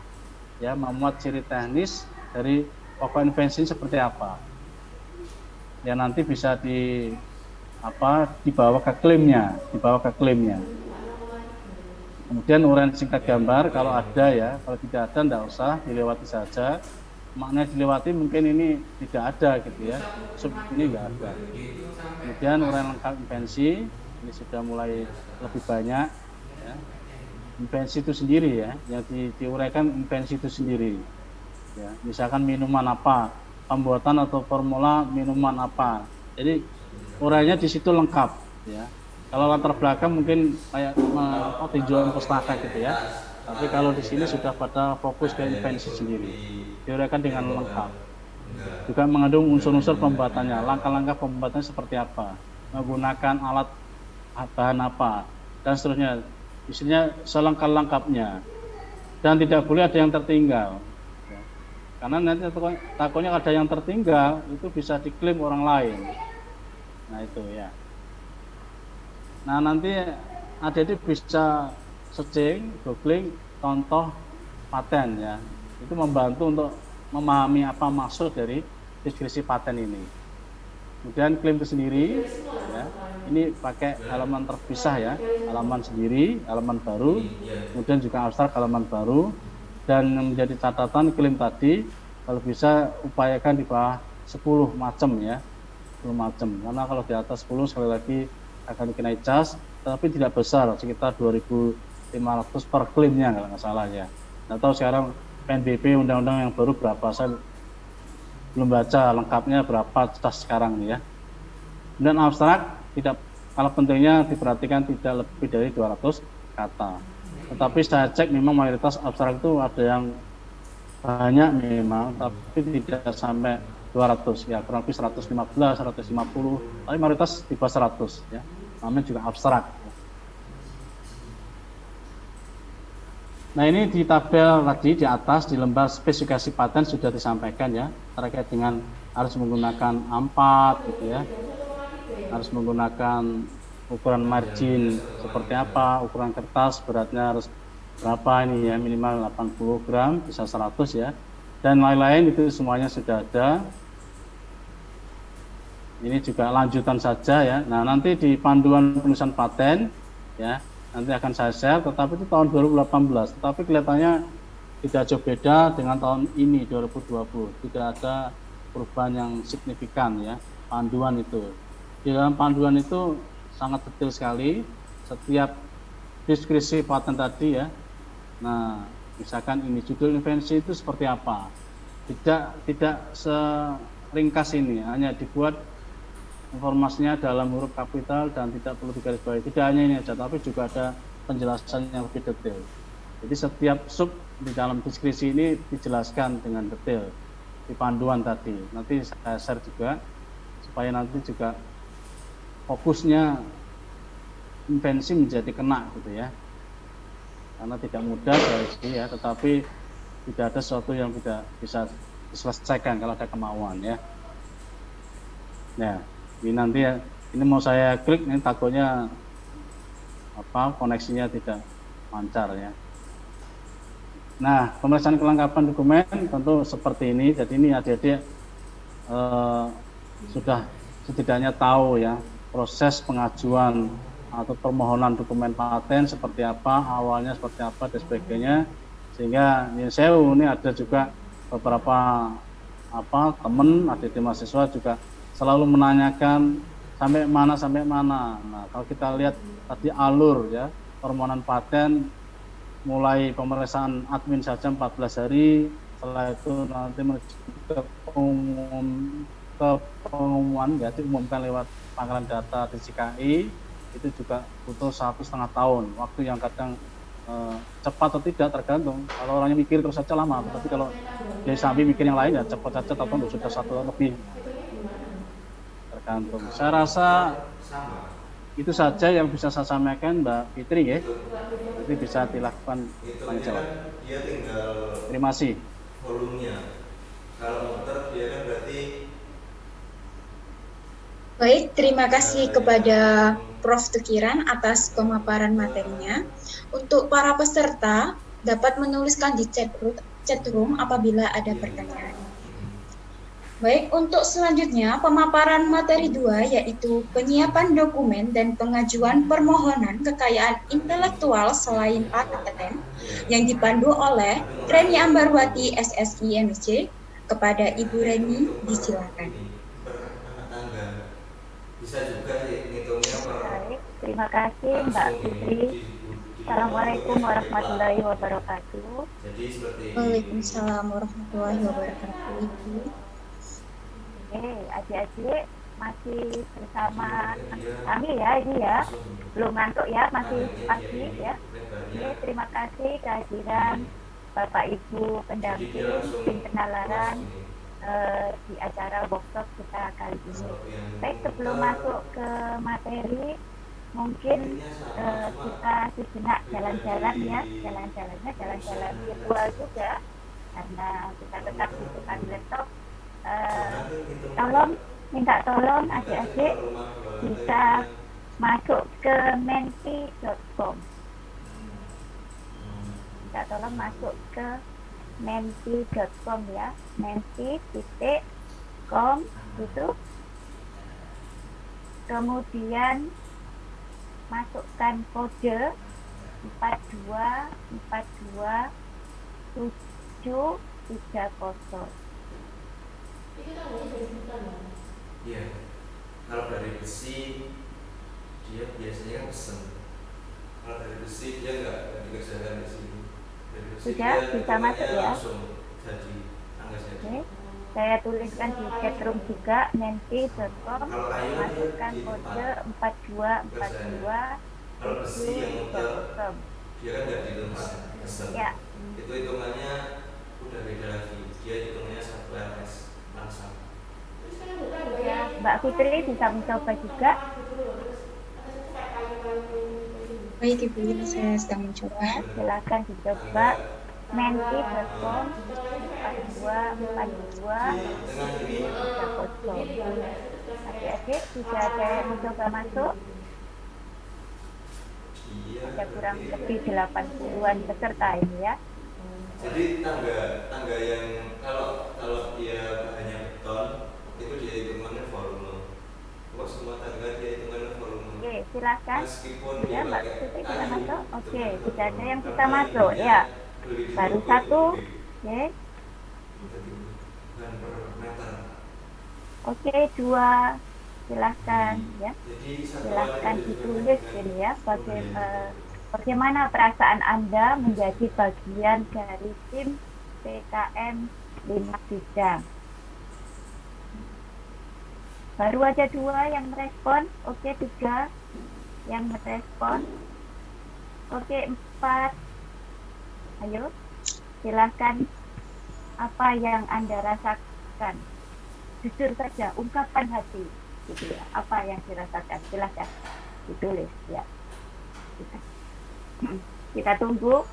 ya, memuat ciri teknis dari pokok invensi seperti apa. Ya nanti bisa dibawa ke klaimnya, Kemudian uraian singkat gambar kalau ada ya, kalau tidak ada tidak usah, dilewati saja. Maknanya dilewati mungkin ini tidak ada gitu ya, sub ini enggak ada. Kemudian uraian lengkap invensi, ini sudah mulai lebih banyak ya. Invensi itu sendiri ya, yang diuraikan invensi itu sendiri ya. Misalkan minuman apa, pembuatan atau formula minuman apa, jadi uraiannya di situ lengkap ya. Kalau latar belakang mungkin kayak tinjauan pustaka gitu ya, tapi kalau di sini sudah pada fokus ke invensi sendiri, diuraikan dengan lengkap. Juga mengandung unsur-unsur pembuatannya, langkah-langkah pembuatannya seperti apa, menggunakan alat bahan apa, dan seterusnya. Isinya selengkap-lengkapnya, dan tidak boleh ada yang tertinggal. Karena nanti takutnya ada yang tertinggal, itu bisa diklaim orang lain. Nah itu ya. Nah nanti adik-adik bisa searching, googling contoh paten ya. Itu membantu untuk memahami apa maksud dari deskripsi paten ini. Kemudian klaim itu sendiri ya. Ini pakai halaman terpisah ya, halaman sendiri, halaman baru, kemudian juga abstrak halaman baru. Dan menjadi catatan klaim tadi kalau bisa upayakan di bawah 10 macam ya, 10 macam. Karena kalau di atas 10 sekali lagi akan dikenai cas, tapi tidak besar, sekitar 2.500 per klaimnya kalau nggak salah ya. Nggak tahu sekarang PNBP undang-undang yang baru berapa, saya belum baca lengkapnya berapa cas sekarang nih ya. Dan abstrak tidak kalah pentingnya diperhatikan tidak lebih dari 200 kata. Tetapi saya cek memang mayoritas abstrak itu ada yang banyak memang, tapi tidak sampai 200 ya, kurang lebih 115, 150, tapi mayoritas di bawah 100 ya. Namanya juga abstrak. Nah ini di tabel tadi di atas di lembar spesifikasi paten sudah disampaikan ya, terkait dengan harus menggunakan A4 gitu ya, harus menggunakan ukuran margin seperti apa, ukuran kertas beratnya harus berapa ini ya, minimal 80 gram, bisa 100 ya, dan lain-lain itu semuanya sudah ada. Ini juga lanjutan saja ya. Nah nanti di panduan penulisan paten ya, nanti akan saya share, tetapi itu tahun 2018, tetapi kelihatannya tidak jauh beda dengan tahun ini 2020, tidak ada perubahan yang signifikan ya. Panduan itu, di dalam panduan itu sangat detail sekali setiap deskripsi paten tadi ya. Nah, misalkan ini judul invensi itu seperti apa, tidak seringkas ini, hanya dibuat informasinya dalam huruf kapital dan tidak perlu digarisbawahi. Tidak hanya ini saja, tapi juga ada penjelasan yang lebih detail. Jadi setiap sub di dalam deskripsi ini dijelaskan dengan detail di panduan tadi. Nanti saya share juga supaya nanti juga fokusnya invensi menjadi kena gitu ya, karena tidak mudah ya, tetapi tidak ada sesuatu yang tidak bisa diselesaikan kalau ada kemauan ya. Nah Ini nanti ya, ini mau saya klik, ini takutnya koneksinya tidak lancar ya. Nah, pemeriksaan kelengkapan dokumen tentu seperti ini. Jadi ini adik-adik sudah setidaknya tahu ya proses pengajuan atau permohonan dokumen paten seperti apa, awalnya seperti apa dan sebagainya. Sehingga ini ada juga beberapa teman adik-adik mahasiswa juga selalu menanyakan sampai mana. Nah, kalau kita lihat tadi alur ya permohonan paten mulai pemeriksaan admin saja 14 hari, setelah itu nanti menuju ke pengumuman ya diumumkan lewat pangkalan data di DJKI, itu juga butuh 1,5 tahun, waktu yang kadang cepat atau tidak tergantung. Kalau orangnya mikir terus saja lama, tapi kalau dia sambil mikir yang lain ya cepat saja, tapi sudah 1 tahun lebih, tergantung. Saya rasa itu saja yang bisa saya sampaikan, Mbak Fitri ya. Nanti bisa dilakukan tanya jawab. Dia tinggal Terima kasih. Volumenya. Kalau motor dia kan berarti. Baik, terima kasih kepada Prof. Tukiran atas pemaparan materinya. Untuk para peserta dapat menuliskan di chat room apabila ada pertanyaan. Baik, untuk selanjutnya pemaparan materi 2 yaitu penyiapan dokumen dan pengajuan permohonan kekayaan intelektual selain paten yang dipandu oleh Reni Ambarwati SSI MSc. Kepada Ibu Reni, disilakan. Bisa juga ngitungnya per. Baik, terima kasih Mbak Fitri. Assalamualaikum warahmatullahi wabarakatuh. Jadi seperti ini. Waalaikumsalam warahmatullahi wabarakatuh. Oke, adik-adik masih bersama kami ya, ini ya. Belum ngantuk ya, masih pagi ya. Oke, terima kasih kehadiran Bapak Ibu pendamping tim penalaran di acara workshop kita kali ini. Baik, sebelum masuk ke materi, mungkin kita sejenak jalan-jalan ya, jalan-jalan virtual juga, karena kita tetap di depan laptop. Minta tolong adik-adik bisa masuk ke menti.com. Minta tolong masuk ke menti.com ya, menti.com itu. Kemudian masukkan kode 4242730. Iya. Kalau dari besi dia biasanya pesen. Kalau dari besi dia nggak dikerjakan di sini. Dari besi sudah bisa masuk ya. Langsung jadi tangga jadi. Oke. Saya tuliskan di chatroom juga menti.com, masukkan kode 4242730. Dia kan nggak di tempat pesen. Ya. Itu hitungannya udah beda lagi. Dia hitungannya 1 RS langsung. Ya, Mbak Fitri bisa mencoba juga. Baik Ibu, saya sedang mencoba. Silakan dicoba menti.com 4242730. Adik-adik sudah ada yang mencoba masuk? Ada kurang lebih 80-an peserta ini ya. Jadi tangga yang kalau dia bahannya beton itu dia hitungannya volume. Kok semua tangga dia hitungannya volume. Oke, silakan. Meskipun Ya, Mbak pakai Siti bisa kayu, masuk. Oke, sudah ada yang bisa masuk ya. Baru satu. Oke. Dan per meter. Oke, 2. Silahkan ya. Silahkan ditulis ini ya. Bagaimana perasaan Anda menjadi bagian dari tim PKM 5 bidang? Baru aja 2 yang merespon. Oke, 3 yang merespon. Oke, 4. Ayo, silahkan. Apa yang Anda rasakan? Jujur saja, ungkapkan hati. Gitu ya. Apa yang dirasakan? Silahkan ditulis ya. Kita tunggu.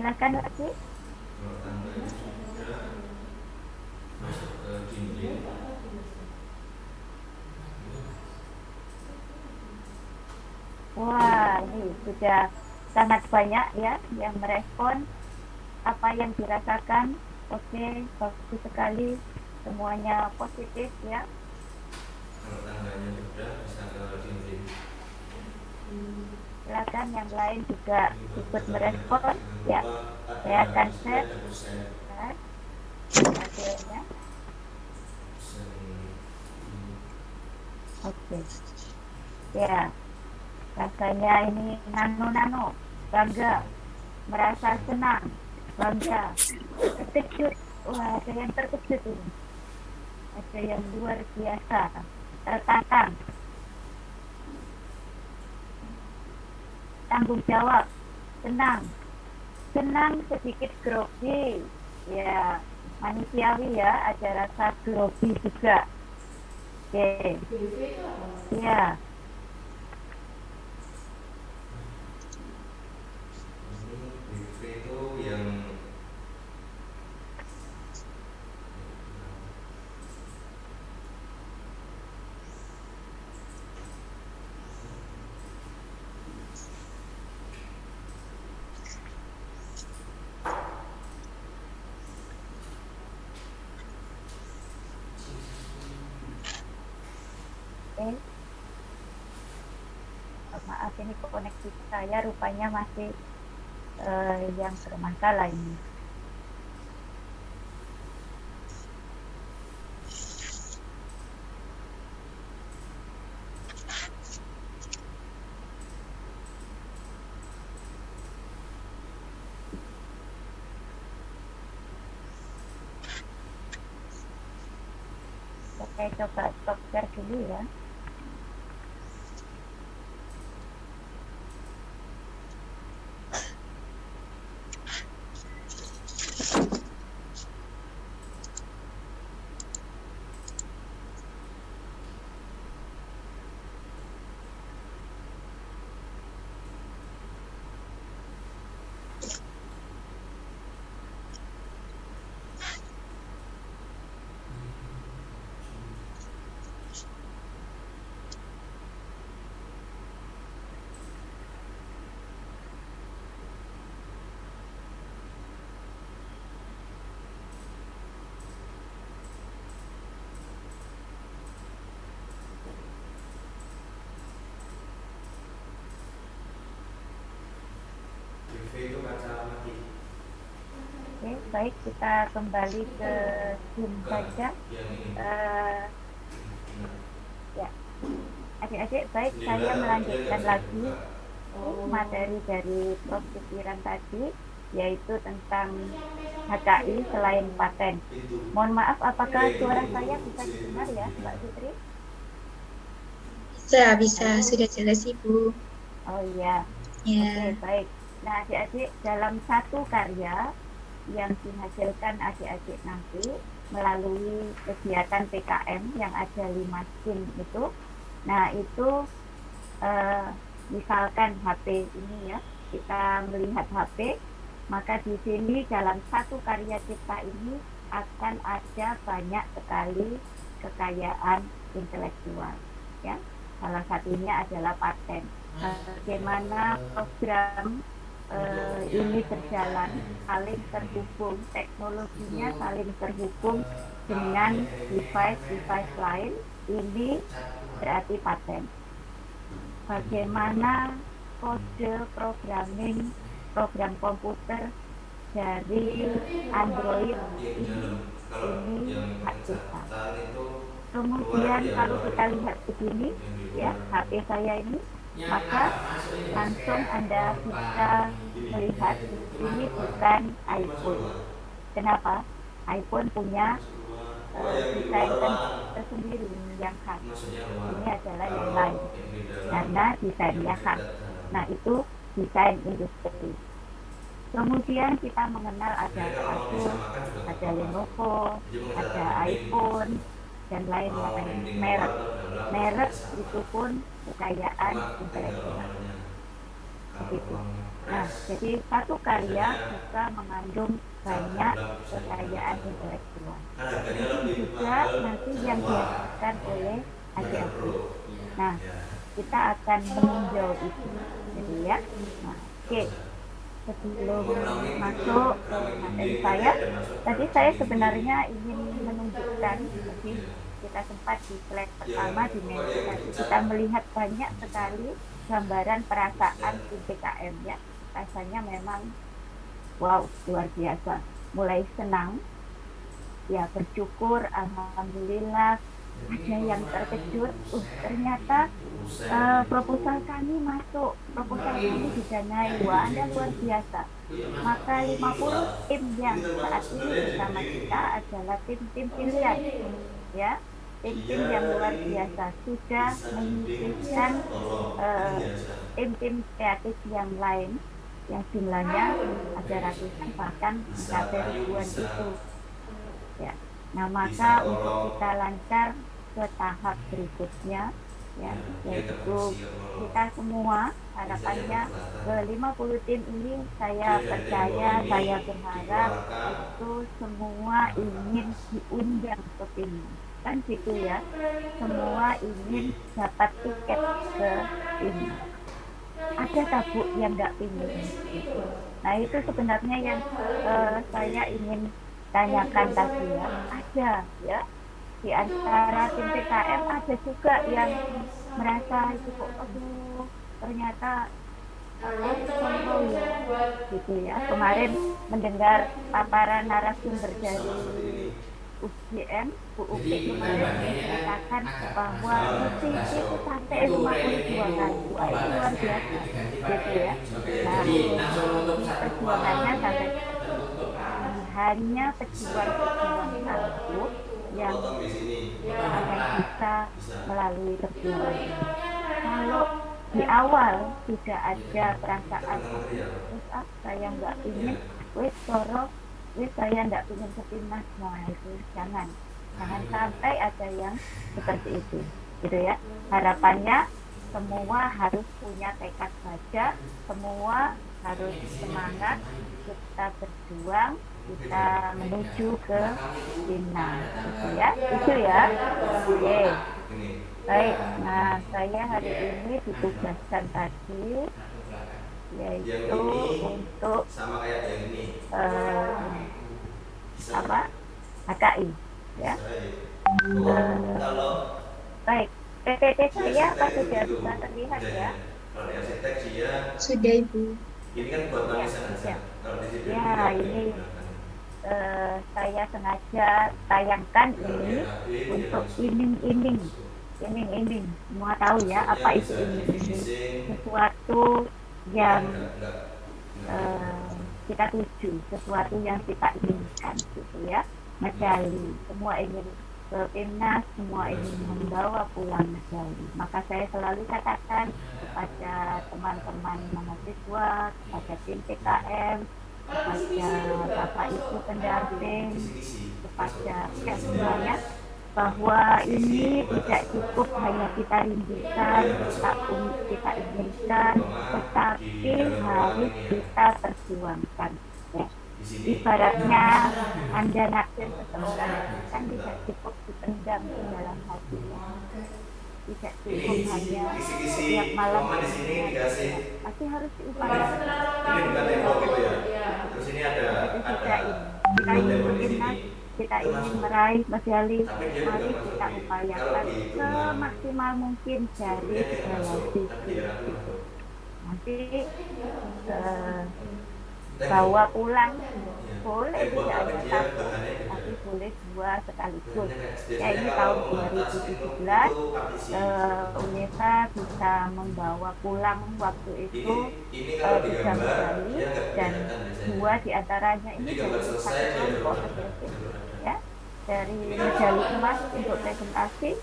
silakan lagi. Kalau tangganya sudah masuk ke dinding. Wah, ini sudah sangat banyak ya yang merespon apa yang dirasakan. Oke, bagus sekali, semuanya positif ya. Kalau tangganya sudah bisa ke dinding. Silakan yang lain juga ikut merespon ya. Saya akan share hasilnya. Oke. Ya, rasanya ini nano-nano, bangga, merasa senang, bangga, terkejut. Wah, ada yang terkejut ini. Ada yang luar biasa, tertantang, tanggung jawab, senang, sedikit grogi, ya manusiawi ya, ada rasa grogi juga. Oke, ya. BV itu yang Maaf ini koneksi saya rupanya masih yang bermasalah ini. Saya coba stop share dulu ya. BV itu kaca mati. Oke, baik, kita kembali ke Zoom saja. Ya, adik-adik, baik, saya melanjutkan lagi materi dari Prof. Pikiran tadi, yaitu tentang HKI selain paten. Mohon maaf, apakah suara saya bisa didengar ya, Mbak Fitri? Bisa, sudah jelas Ibu. Oh iya, Ya. Oke, baik. Nah, adik-adik, dalam satu karya yang dihasilkan adik-adik nanti melalui kegiatan PKM yang ada 5 SKIM itu, nah itu misalkan HP ini ya, kita melihat HP, maka di sini dalam satu karya cipta ini akan ada banyak sekali kekayaan intelektual ya. Salah satunya adalah paten. Bagaimana program ini berjalan, saling terhubung, teknologinya saling terhubung dengan device-device lain, ini berarti paten. Bagaimana kode programming, program komputer dari Android ini hak cipta. Kemudian kalau kita lihat begini, ya HP saya ini, maka langsung Anda bisa melihat ini bukan iPhone. Kenapa? iPhone punya desain tersendiri yang khas. Ini adalah yang lain karena desainnya khas. Nah, itu desain industri. Kemudian kita mengenal ada Asus, ada Lenovo, ada iPhone, dan lain-lain merek itu pun kekayaan intelektual. kalau begitu. ruang Nah, press jadi satu karya biasanya bisa mengandung satu banyak bulan bisa kekayaan 5 juta. intelektual. Kan harganya Itu lebih juga mahal nanti yang semua dihasilkan oleh Medan adik-adik. Pro. Nah, Ya, kita akan meninjau itu, gitu ya. Nah, oke. Sebelum keramik itu, masuk ke keramik materi dinding saya, nanti ada masuk tadi keramik saya dinding sebenarnya sendiri. ingin menunjukkan, lebih Ya. kita sempat di slide Ya, pertama pokoknya dimensi tadi, dicat. kita melihat banyak sekali gambaran perasaan tim PKM ya. Rasanya memang wow, luar biasa. Mulai senang, ya bersyukur, alhamdulillah. Ada yang terkejut, ternyata proposal kami masuk, proposal kami didanai, wah Anda luar biasa. Maka 50 tim yang saat ini bersama kita adalah tim-tim pilihan, ya, tim-tim yang luar biasa sudah menyisihkan tim-tim kreatif yang lain yang jumlahnya ada ratusan bahkan mencapai ribuan itu, ya. Nah, maka untuk kita lancar ke tahap berikutnya, ya, yaitu kita semua harapannya ke 50 tim ini, saya percaya, saya berharap itu semua ingin diundang ke tim, kan gitu ya, semua ingin dapat tiket ke tim. Ada tabu yang nggak ingin gitu. Nah, itu sebenarnya yang saya ingin tanyakan tadi ya. Ada ya di antara tim PKM ada juga yang merasa itu kok aduh ternyata sombong ya gitu ya. Kemarin mendengar paparan narasumber dari UGM, Bu Upi kemarin mengatakan bahwa musisi itu sampai 52 kali. Wah, itu luar biasa gitu ya. Nah, perjuangannya sampai hanya pejuang-pejuang satu yang akan bisa melalui perjuangan. Kalau di awal tidak ada perasaan terus saya nggak ingin, wes toro, wes saya nggak ingin ke timnas, nah itu jangan sampai ada yang seperti itu, gitu ya. Harapannya semua harus punya tekad baja, semua harus semangat, kita berjuang, kita menuju ke timnas, gitu ya. Itu ya. Oke. Baik, nah saya hari ini ditugaskan tadi yaitu untuk apa HKI ya. Baik, PPT saya apa sudah bisa terlihat ya? Kalau di arsitek dia Sudah, Ibu. ini kan buat tulisan aja. Kalau di sini Ya, ini saya sengaja tayangkan ini untuk iming-iming. Semua tahu ya apa itu iming-iming, sesuatu yang kita tuju, sesuatu yang kita inginkan gitu ya. Medali, semua ingin ke timnas, semua ingin membawa pulang medali. Maka saya selalu katakan kepada teman-teman mahasiswa, kepada tim PKM, kepada Bapak Ibu pendamping, kepada semuanya, bahwa ini tidak cukup hanya kita rindukan, kita inginkan, tetapi harus kita perjuangkan. Ya. Ibaratnya Anda naksir seseorang kan tidak cukup dipendam di dalam hati, tidak cukup hanya setiap malam di sini dikasih, pasti harus diupayakan. ini bukan tembok gitu ya. Terus ini ada kita ingin kita ingin meraih medali, mari kita upayakan semaksimal mungkin dari segala sisi. Nanti bawa pulang boleh tidak hanya satu, tapi boleh dua sekaligus. Ya, ini tahun 2017 UNESA bisa membawa pulang waktu itu 3 medali dan 2 diantaranya ini dari satu kelompok ya, dari medali emas untuk presentasi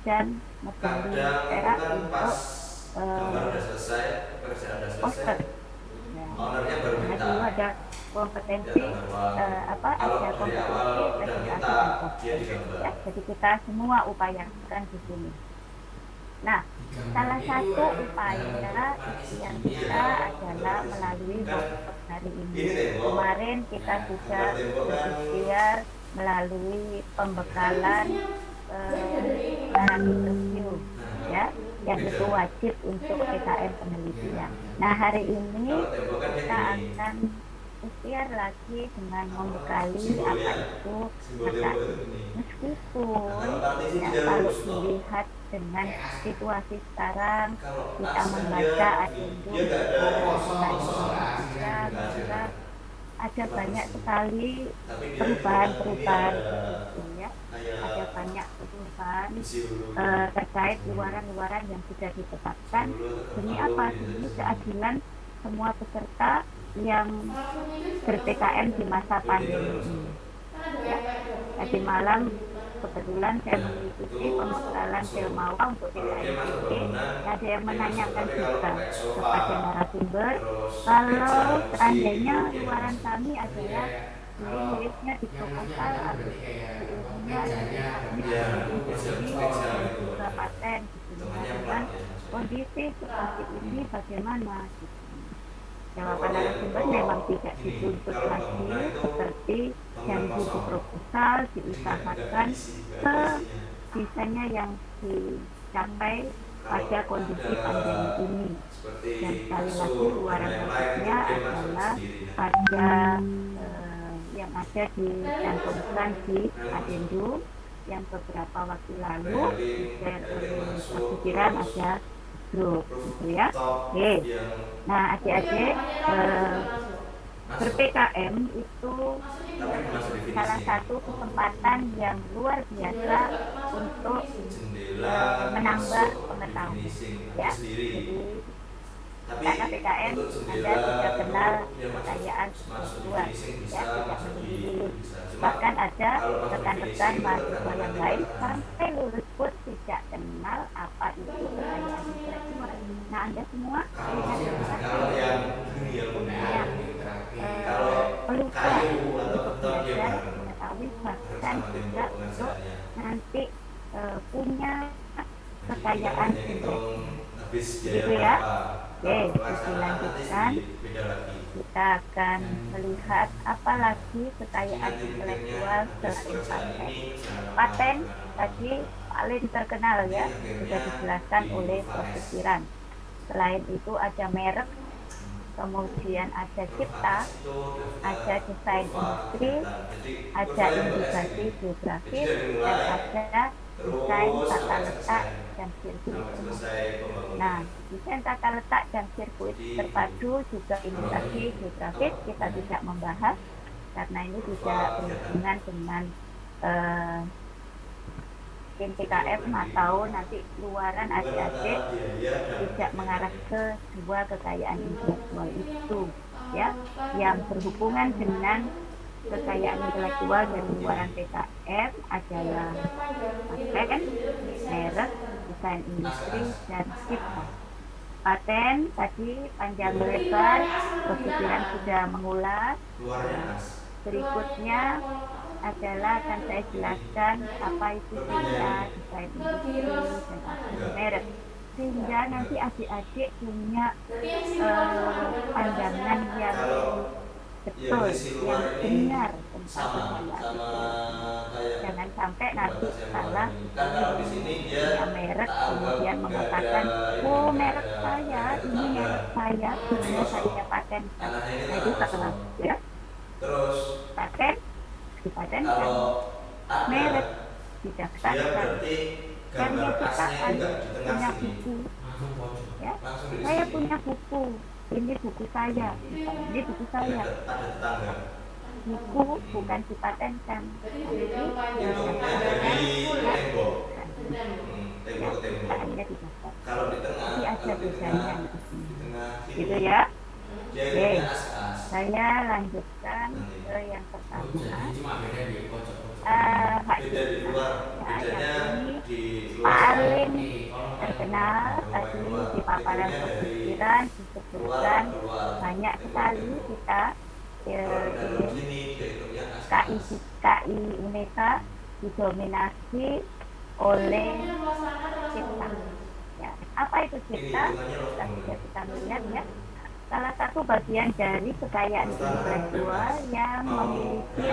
dan medali perak untuk poster. Ownernya baru minta. Dulu ada kompetensi ada kompetisi presentasi dan poster. Ya, jadi kita semua upayakan di sini. Nah, salah satu upaya ikhtiar kita adalah melalui workshop hari ini. Kemarin kita sudah berikhtiar melalui pembekalan interview, ya, yang itu wajib untuk PKM penelitian. Nah, hari ini kita akan ikhtiar lagi dengan membekali apa itu PKM. Meskipun ya, kalau dilihat dengan situasi sekarang, kita membaca adendum maka ada banyak sekali perubahan-perubahan gitu, ya. Ada banyak perubahan terkait luaran-luaran yang sudah ditetapkan. Demi apa? Demi keadilan semua peserta yang ber-PKM di masa pandemi ini. Ya. Tadi malam kebetulan saya mengikuti pembekalan Filmawa untuk PKM. Ada yang menanyakan juga kepada narasumber, kalau seandainya luaran kami adalah miliknya di proposal atau ilmunya juga paten, dengan kondisi seperti ini bagaimana? Jawaban narasumber memang tidak dituntut lagi seperti janji di proposal, diusahakan sebisanya yang dicapai pada kondisi pandemi ini. Dan sekali lagi luaran kasusnya adalah pada yang ada dicantumkan di adendum yang beberapa waktu lalu pikiran ada grup gitu ya. Oke. Nah, adik-adik ber-PKM itu salah satu kesempatan yang luar biasa untuk menambah pengetahuan, ya. Jadi karena PKM Anda sudah kenal kekayaan luar, ya, tidak menunggu. Bahkan ada rekan-rekan mahasiswa yang lain sampai lulus pun tidak kenal apa itu kekayaan intelektual. Nah, Anda semua peluang untuk belajar mengetahui, bahkan juga untuk nanti punya kekayaan intelektual, gitu ya. Oke, dilanjutkan. Kita akan melihat apa lagi kekayaan intelektual selain paten. Paten tadi paling terkenal, ya, sudah dijelaskan oleh Prof. Kiran. Selain itu ada merek, kemudian ada cipta, ada desain industri, ada indikasi geografis, dan ada desain tata letak dan sirkuit. Nah, desain tata letak dan sirkuit terpadu juga indikasi geografis kita tidak membahas karena ini tidak berhubungan dengan PKM atau nanti luaran adik-adik tidak mengarah ke sebuah kekayaan intelektual itu, ya, yang berhubungan dengan kekayaan intelektual dari luaran PKM adalah paten, merek, desain industri, dan cipta. Paten tadi panjang lebar, Prof. sudah mengulas. Berikutnya adalah akan saya jelaskan apa itu cipta, desain industri, dan apa merek, sehingga nanti adik-adik punya pandangan yang betul, yang benar tentang kekayaan. Jangan sampai nanti salah punya merek kemudian mengatakan, oh merek saya, ini merek saya, sebenarnya saya paten. Nah, itu salah, ya. Paten dipatenkan, merek didaftarkan, dan dia ciptaan punya buku, ya. Saya punya buku, ini buku saya, ini buku saya. Buku bukan dipatenkan, tapi tapi ada bedanya gitu, ya. Oke, saya lanjutkan ke yang pertama. Yang ini paling terkenal tadi di paparan pemikiran disebutkan banyak sekali kita KI Unesa didominasi oleh cipta, Apa itu cipta? Kita melihat ya, salah satu bagian dari kekayaan intelektual yang memiliki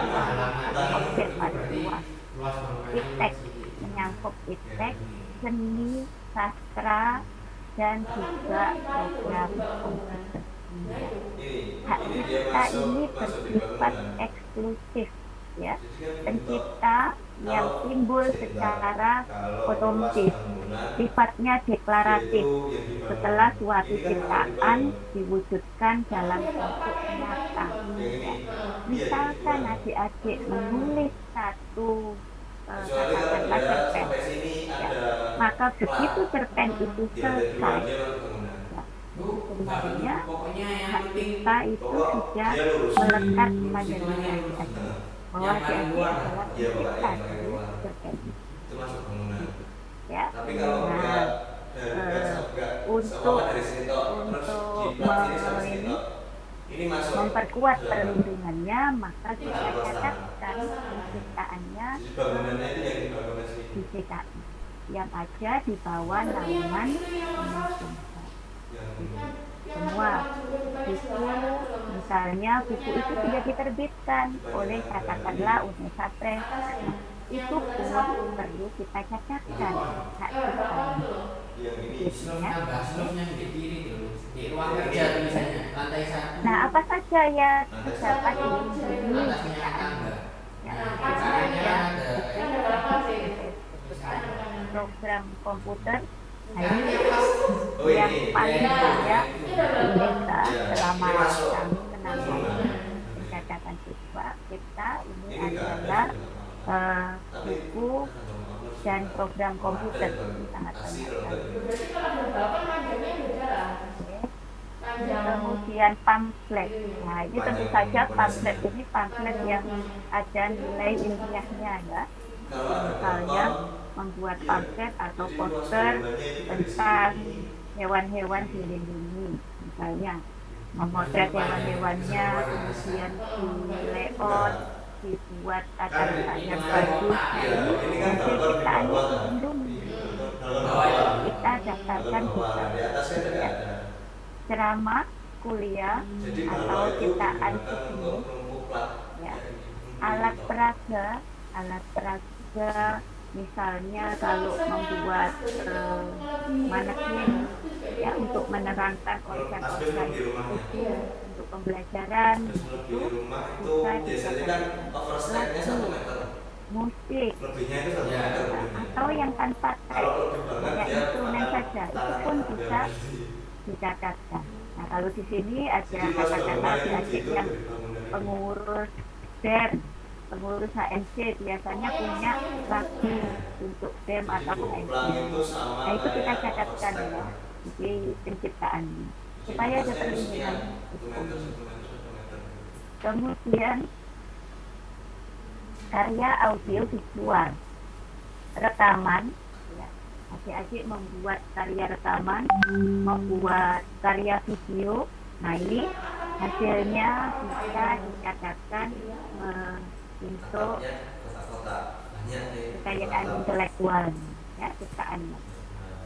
objek pada luas. Iptek menyangkut iptek, seni, sastra, dan juga program komputer. Hak cipta ini bersifat eksklusif, ya. Pencipta yang timbul secara otomatis, sifatnya deklaratif setelah suatu ciptaan diwujudkan dalam bentuk nyata. Ya. Misalkan adik-adik menulis satu katakanlah cerpen, ya, maka begitu cerpen itu selesai, ya, sebenarnya hak cipta itu sudah melekat pada diri adik-adik bahwa dia adalah pencipta dari cerpen itu, ya. Nah, untuk memperkuat perlindungannya, maka kita catatkan penciptaannya di DKI yang ada di bawah naungan Kemenkumham. Semua buku, misalnya buku itu sudah diterbitkan oleh katakanlah Unesa Press, itu pun perlu kita catatkan hak ciptanya. Nah, apa saja yang dapat dilindungi ciptaannya? Program komputer, nah ini yang paling banyak kita selama kami menangani pencatatan siswa kita ini adalah buku dan program komputer, ini sangat banyak sekali. Kemudian pamflet, nah ini tentu saja pamflet ini pamflet yang ada nilai ilmiahnya, ya. Misalnya membuat pamflet atau poster tentang hewan-hewan dilindungi, misalnya memotret hewan-hewannya, kemudian di layout, dibuat kata-kata yang bagus. Ini hasil ciptaannya dilindungi, kita daftarkan juga, ya. Ceramah, kuliah, atau ciptaan seni, ya. Alat peraga, misalnya kalau membuat manekin, ya, untuk menerangkan organ-organ itu untuk pembelajaran, itu bisa dikatakan musik, atau yang tanpa teks, hanya instrumen saja, itu pun bisa dicatatkan. Nah, kalau di sini ada katakanlah adik-adik yang pengurus BEM, pengurus HMC biasanya punya lagu untuk BEM atau HMC. Nah, itu kita catatkan, ya, di penciptaannya supaya ada perlindungan. Kemudian karya audio visual, rekaman, ya. Adik-adik membuat karya rekaman, membuat karya video, nah ini hasilnya bisa dicatatkan untuk kekayaan intelektual, ya, ciptaannya.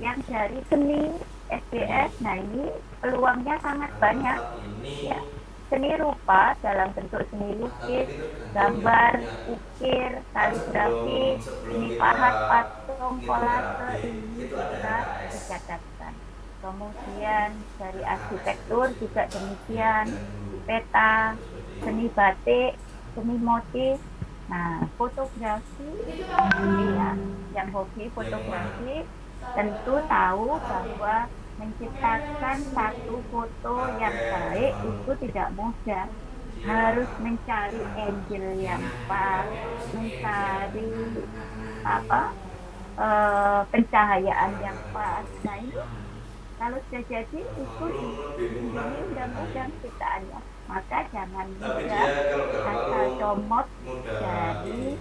Yang dari seni SBS, nah ini peluangnya sangat banyak, ya. Seni rupa dalam bentuk seni lukis, gambar, ukir, kaligrafi, seni pahat, patung, kolase, ini bisa dicatatkan. Kemudian dari arsitektur juga demikian, peta, seni batik, seni motif. Nah, fotografi, ya, yang hobi fotografi tentu tahu bahwa menciptakan satu foto yang baik itu tidak mudah. Harus mencari angle yang pas, mencari pencahayaan yang pas. Nah, ini kalau sudah jadi itu dilindungi undang-undang ciptaannya. Maka jangan mudah asal comot dari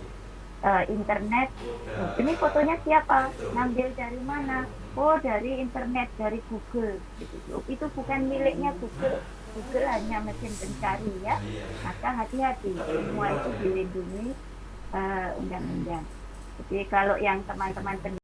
internet. Ini fotonya siapa? Ngambil dari mana? Oh, dari internet, dari Google. Itu bukan miliknya Google. Google hanya mesin pencari, ya. Maka hati-hati, semua itu dilindungi undang-undang. Jadi kalau yang teman-teman